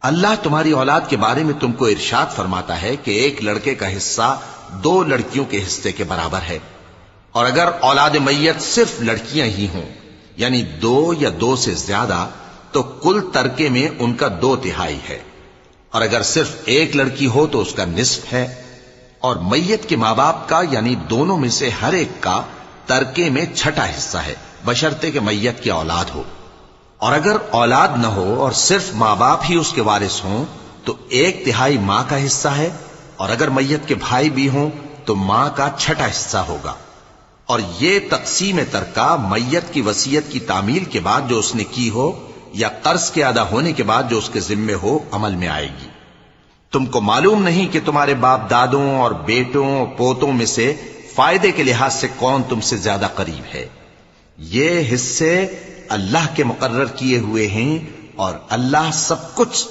اللہ تمہاری اولاد کے بارے میں تم کو ارشاد فرماتا ہے کہ ایک لڑکے کا حصہ 2 لڑکیوں کے حصے کے برابر ہے، اور اگر اولاد میت صرف لڑکیاں ہی ہوں یعنی 2 یا 2 سے زیادہ تو کل ترکے میں ان کا 2/3 ہے، اور اگر صرف ایک لڑکی ہو تو اس کا نصف ہے، اور میت کے ماں باپ کا یعنی دونوں میں سے ہر ایک کا ترکے میں 6واں حصہ ہے، بشرطے کہ میت کی اولاد ہو، اور اگر اولاد نہ ہو اور صرف ماں باپ ہی اس کے وارث ہوں تو 1/3 ماں کا حصہ ہے، اور اگر میت کے بھائی بھی ہوں تو ماں کا 6واں حصہ ہوگا۔ اور یہ تقسیم ترکہ میت کی وصیت کی تعمیل کے بعد جو اس نے کی ہو یا قرض کے ادا ہونے کے بعد جو اس کے ذمے ہو عمل میں آئے گی۔ تم کو معلوم نہیں کہ تمہارے باپ دادوں اور بیٹوں اور پوتوں میں سے فائدے کے لحاظ سے کون تم سے زیادہ قریب ہے؟ یہ حصے اللہ کے مقرر کیے ہوئے ہیں اور اللہ سب کچھ